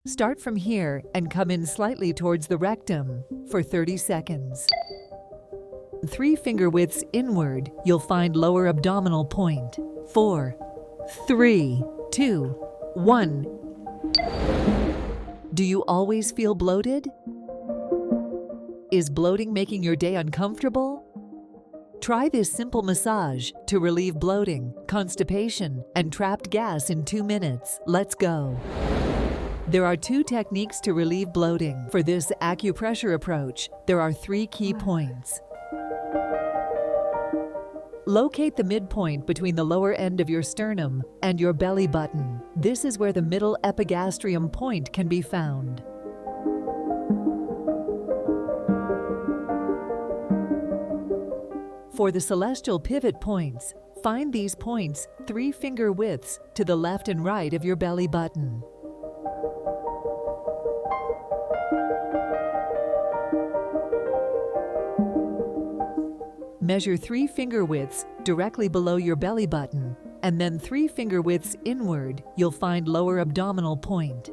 Start from here and come in slightly towards the rectum for 30 seconds. 3 finger widths inward, you'll find lower abdominal point. 4, 3, 2, 1. Do you always feel bloated? Is bloating making your day uncomfortable? Try this simple massage to relieve bloating, constipation, and trapped gas in 2 minutes. Let's go. There are 2 techniques to relieve bloating. For this acupressure approach, there are 3 key points. Locate the midpoint between the lower end of your sternum and your belly button. This is where the middle epigastrium point can be found. For the celestial pivot points, find these points 3 finger widths to the left and right of your belly button. Measure 3 finger widths directly below your belly button, and then 3 finger widths inward, you'll find lower abdominal point.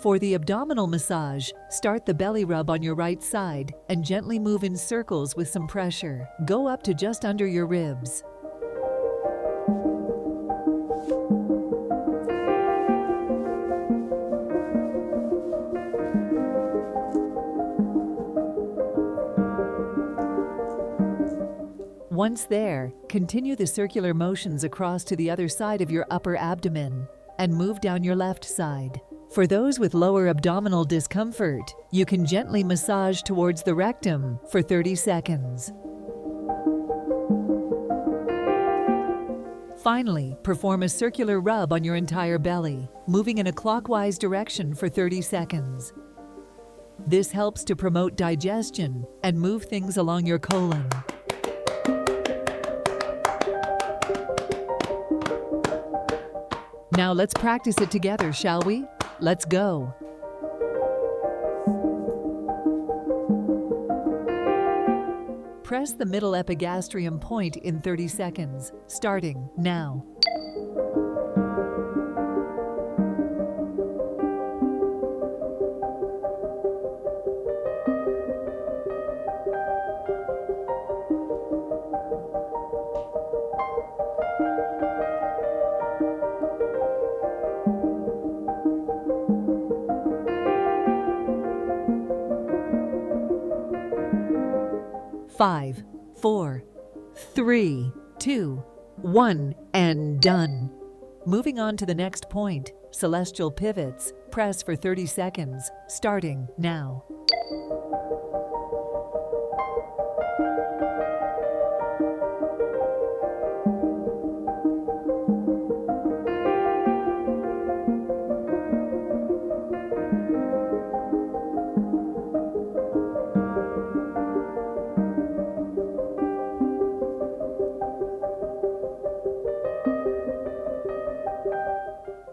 For the abdominal massage, start the belly rub on your right side and gently move in circles with some pressure. Go up to just under your ribs. Once there, continue the circular motions across to the other side of your upper abdomen and move down your left side. For those with lower abdominal discomfort, you can gently massage towards the rectum for 30 seconds. Finally, perform a circular rub on your entire belly, moving in a clockwise direction for 30 seconds. This helps to promote digestion and move things along your colon. Now let's practice it together, shall we? Let's go. Press the middle epigastrium point in 30 seconds, starting now. Five, 4, 3, 2, 1, and done. Moving on to the next point, celestial pivots. Press for 30 seconds, starting now.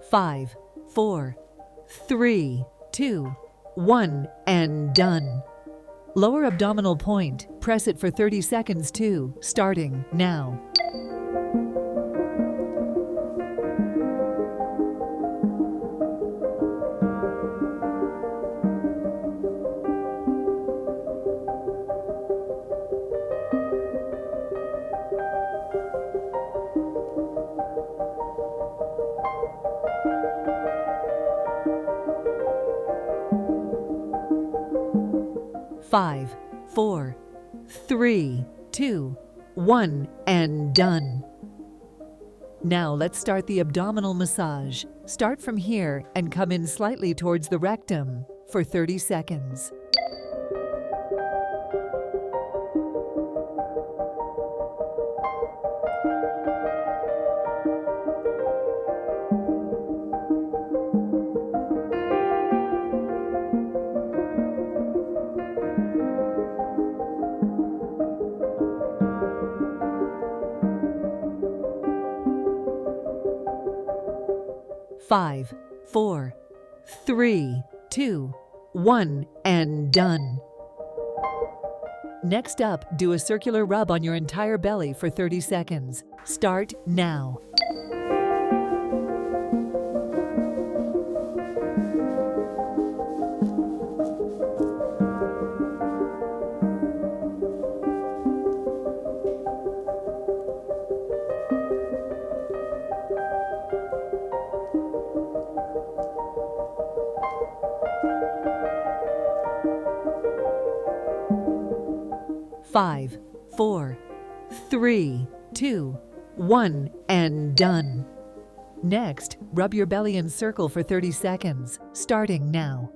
Five, 4, 3, 2, 1, and done. Lower abdominal point. Press it for 30 seconds too, starting now. Five, 4, 3, 2, 1, and done. Now let's start the abdominal massage. Start from here and come in slightly towards the rectum for 30 seconds. Five, 4, 3, 2, 1, and done. Next up, do a circular rub on your entire belly for 30 seconds, Start now. Five, 4, 3, 2, 1, and done. Next, rub your belly and circle for 30 seconds, starting now.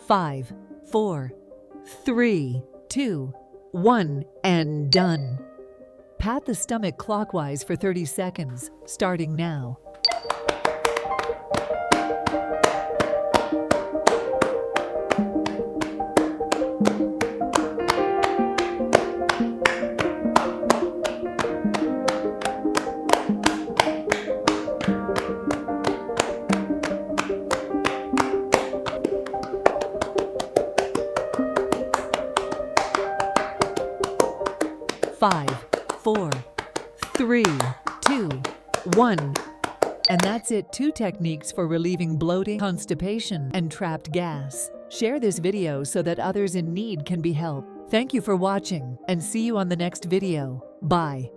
Five, 4, 3, 2, 1, and done. Pat the stomach clockwise for 30 seconds, starting now. Five, 4, 3, 2, 1. And that's it. 2 techniques for relieving bloating, constipation, and trapped gas. Share this video so that others in need can be helped. Thank you for watching, and see you on the next video. Bye.